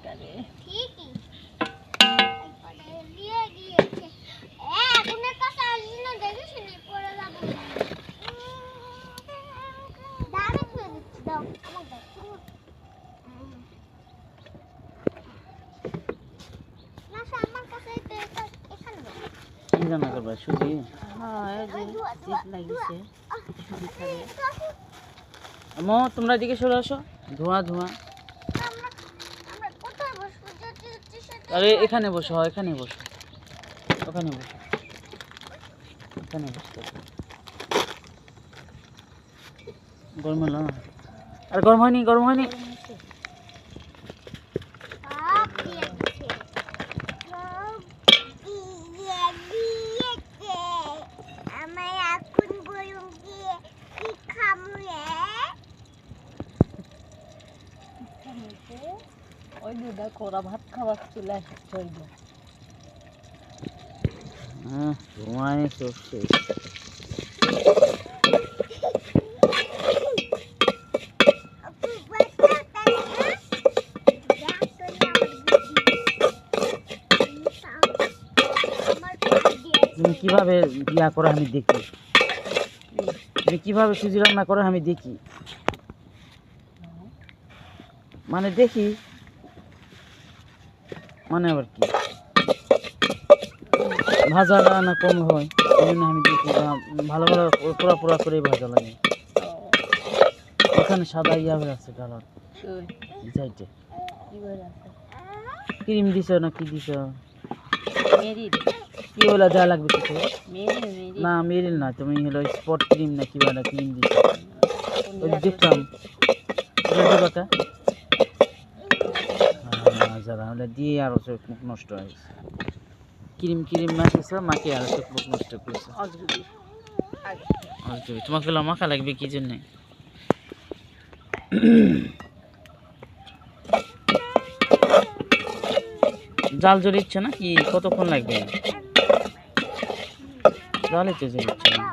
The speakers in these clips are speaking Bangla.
করে ঠিকই পরে দিয়ে দিয়েছে এখন কাছে আসবি না দেখিস নি পরে যাব দাঁড়ে খুলে দিচ্ছি দাও আমার দাও না আমার কাছে এখানে দাও কি রান্না করবা সুজি? হ্যাঁ এই যে শীত লাগিছে সুজি খাবে আমো তোমরা এদিকে সরে আসো, ধোঁয়া ধোঁয়া। আমরা কোথায় বসবো আরে এখানে বসো, এখানে বসো, ওখানে বসো, এখানে বসো। গরম হলো না? আর গরম হয়নি, গরম হয়নি। সব দিয়ে দিচ্ছে সব দিয়ে দিয়েছে আমার এখন গরম দিয়ে কি খাবো রে ওই দুধা কোরা ভাত খাওয়া চলে আসছে ওই যে ধোঁয়ায় চোখ শেষ। তুমি কিভাবে বিয়া করো আমি দেখি, তুমি কিভাবে সুজি রান্না করো আমি দেখি, মানে দেখি মানে আবার কি ভাজা না কম হয় এই জন্য আমি দেখি ভালো ভালো পোড়া পোড়া করে ভাজা লাগে। ওখানে সাদা ইয়া হয়ে আছে কালার সাইডে ক্রিম দিছ না কি দিছ? মেরিল কি বলে যা লাগবে কিছু মেরিল না? মেরিল না, তুমি হলো স্পট ক্রিম না কি বলে ক্রিম দিছ ওই দেখতাম বাটা যারা হলে দিয়ে আরো চোখ মুখ নষ্ট হয়েছে। ক্রিম ক্রিম মাখিয়েছ, মাখিয়ে আরো চোখ মুখ নষ্ট করেছে। তোমাকে মাখা লাগবে কি জন্য? জাল জ্বলিচ্ছে না কি? কতক্ষণ লাগবে? জালই তো জ্বলিচ্ছে না।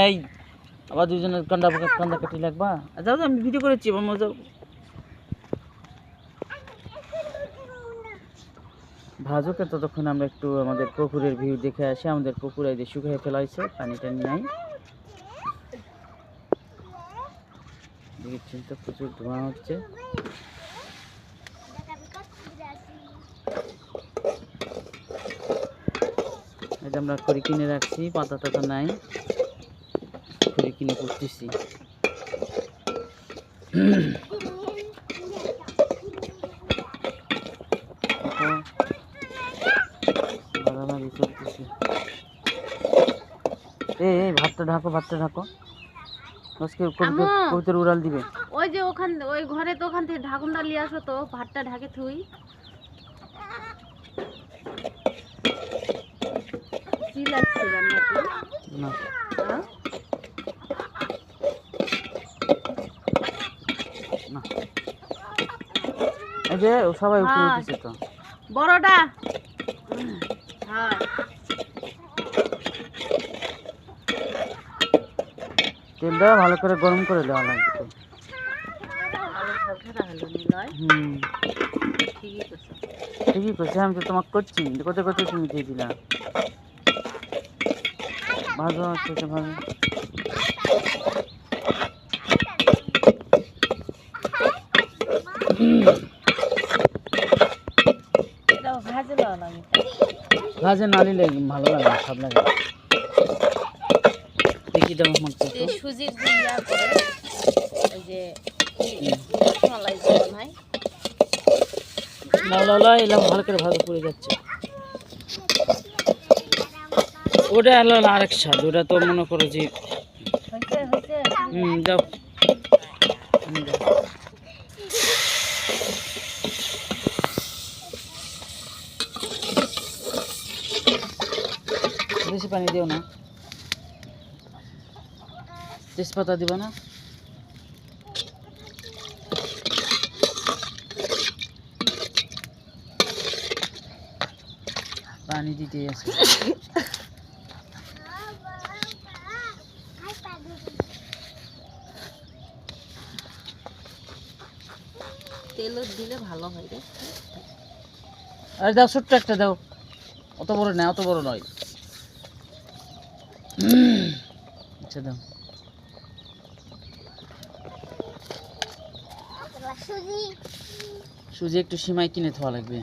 এই আবার দুজনের কান্দা কাটি লাগবা। যাও আমি ভিডিও করেছি মজা। ভাজুকে ততক্ষণ আমরা একটু আমাদের পুকুরের ভিউ দেখে আসি। আমাদের পুকুরে যে শুকিয়ে ফেলাইছে, পানি টানি নাই, দেখছেন তো প্রচুর ধোঁয়া হচ্ছে। এটা আমরা খড়ি কিনে রাখছি, পাতা টাতা নাই, খড়ি কিনে করতেছি। এই ভাতটা ঢাকো, ভাতটা ঢাকো, আজকে কবিতার উড়াল দিবে। ওই যে ওখান ওই ঘরে তো ওখান থেকে ঢাকুনটা নিয়ে আসো তো, ভাতটা ঢাকে থুই। কি লাগছে রান্নাতে? না না এই যে সবাই উপরে উঠেছে তো বড়টা। হ্যাঁ তেলটা ভালো করে গরম করে দেওয়া লাগবে তো। ঠিকই করছে, আমি তো তোমাকে করছি, কোথায় কোথায় তুমি দিয়ে দিলা। ভালো আছে ভালো। ভাজে না নিলে ভালো লাগে না, সব লাগে। দেখি দাও সুজির যে ইয়া করে ওই যে রসমালাই বানায়, এলাম ভালো করে ভালো পড়ে যাচ্ছে। ওটা আলাদা আরেক স্বাদ, ওটা তো মনে করো যে দাও বেশি পানি দিও না। তেজপাতা দিবা না? পানি দিতে আছে। তেলও দিলে ভালো হয় রে। আরে দাও, ছোট্ট একটা দাও, অত বড় না, অত বড় নয়। আচ্ছা দাও। সুজি সুজি একটু সিমাই কিনে খাওয়া লাগবে।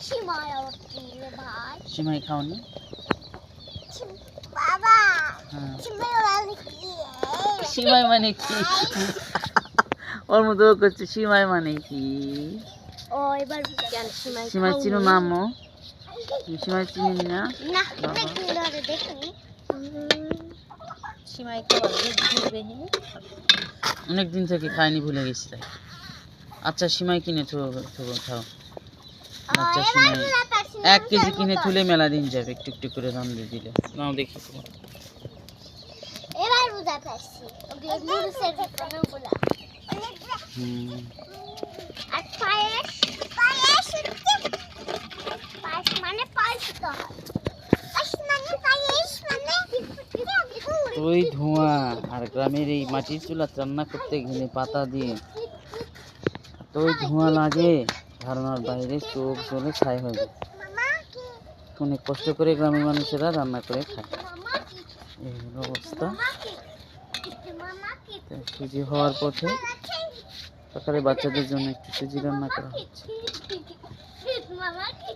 সিমাই আবার কি রে ভাই? সিমাই খাওনি? বাবা হ্যাঁ। সিমাই মানে কি? সিমাই মানে কি? ওর মতো ও করছে সিমাই মানে কি? ও এবার কেন সিমাই সিমাই চিনো না আম্মু? তুমি সিমাই চিনি না? না বাবা। অনেকদিন ধরে দেখিনি। সিমাই খাওয়া ঘুরবে হে। অনেকদিন থেকে খাইনি, ভুলে গেছি তাই। আচ্ছা সিমাই কিনে খাও। আচ্ছা এবার সিমাই বুঝা পারছি না 1 কেজি কিনে তুলে মেলা দিন যাবে, একটু একটু করে দাম দিয়ে দিলে। নাও দেখি তো। এবার বুঝা পারছি ওগুলো নুডলসের ভিতরে ওগুলা হুম। আর পায়েস পায়েস পায়েস মানে পায়েস তো হয়। পায়েস মানে পায়েস মানে ওই ধোঁয়া আর গ্রামের এই মাটির চুলা রান্না করতে গেলে পাতা দিয়ে এত ধোঁয়া লাগে, ধারণার বাইরে, চোখ জ্বলে ছাই হয়ে যায়। মামা কি অনেক কষ্ট করে গ্রামের মানুষেরা রান্না করে খায়। মামা কি এই হলো অবস্থা। মামা কি মামা কি তো সুজি হওয়ার পথে সকালে বাচ্চাদের জন্য একটু সুজি রান্না করা হচ্ছে। মামা কি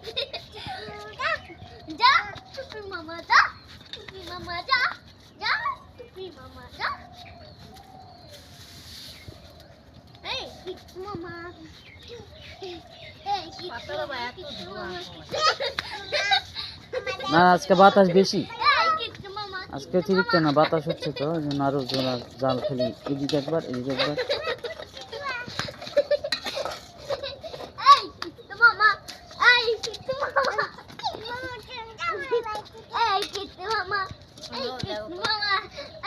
যা টুপি মামা যা টুপি মামা যা যা টুপি মামা যা এই কিট্টু মামা এই কিট্টু মামা কিট্টু মামা না আজকে বাতাস বেশি, এই কিট্টু মামা আজকে অতিরিক্ত না, বাতাস হচ্ছে তো, ওই জন্য আরো জোড়া জাল ফেলি, এদিকে একবার এদিকে একবার। এই কিট্টু মামা এই কিট্টু মামা এই কিট্টু মামা এই কিট্টু মামা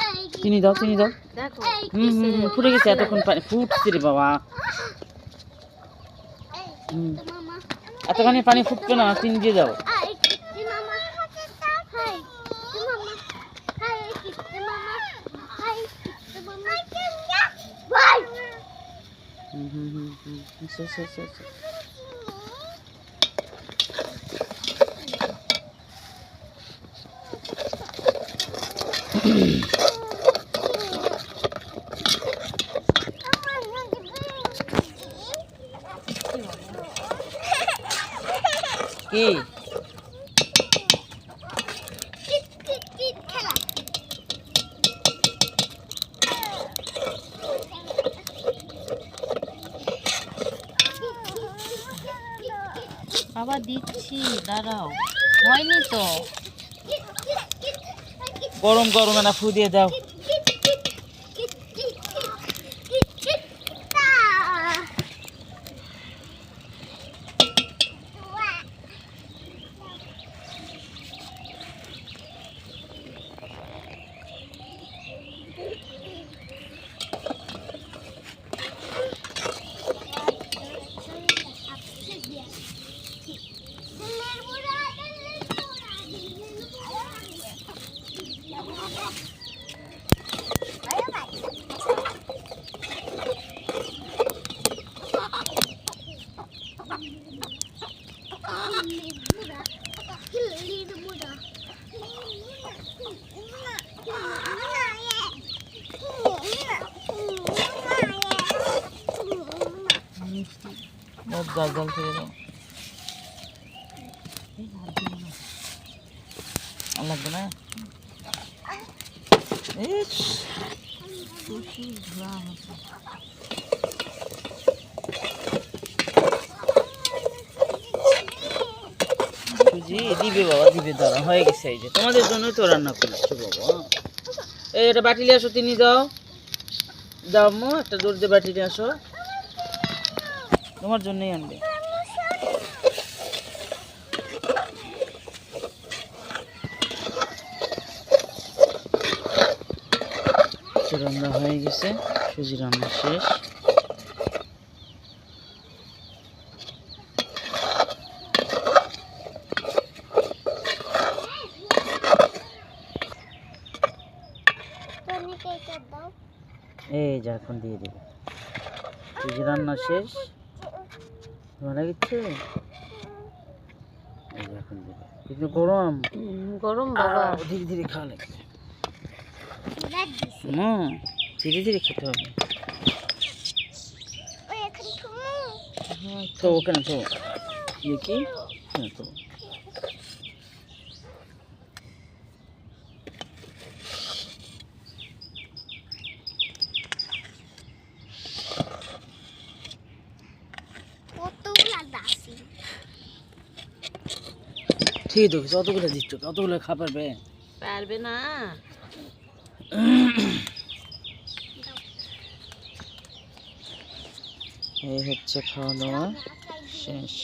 এই চিনি দাও, চিনি দাও। দেখো ফুটে গেছে, এতক্ষণ পানি ফুটছে রে বাবা। হুম, কিট্টু মামা এতখানি পানি ফুটবে না, চিনি দিয়ে দাও। এই কিট্টু মামা হাই কিট্টু মামা হাই কিট্টু মামা হাই কিট্টু মামা ভাই আচ্ছা, আচ্ছা, আচ্ছা, আচ্ছা। কি খেলা বাবা দিচ্ছি, দাঁড়াও, হয়নি তো। গরম গরম না ফু দিয়ে দাও। জল জল ফিরে দাও। আর লাগবে না। ইস, সুজি দিবে বাবা, দিবে, দাঁড়া হয়ে গেছে, এই যে তোমাদের জন্যই তো রান্না করছো বাবা। এই এটা বাটি নিয়ে আসো, তিনি দাও দাও আম্মু, একটা দূর দিয়ে বাটি নিয়ে আসো, তোমার জন্যই আনবে। রান্না হয়ে গেছে, সুজি রান্না শেষ। এই যে এখন দিয়ে দেবে, সুজি রান্না শেষ, ভালো লাগছে? এই যে এখন দিবে। কিন্তু গরম। গরম বাবা। ধীরে ধীরে খাওয়া লাগবে। দেখ দিছি ধীরে ধীরে খেতে হবে। ওই এখন তুমি তো ওখানে তো ইয়ে কি? হ্যাঁ তো কতগুলা দাসি ঠিক তো যতগুলো দিচ্ছ ততগুলো খাবার পারবে? পারবে না। এই হচ্ছে খাওয়া দাওয়া শেষ।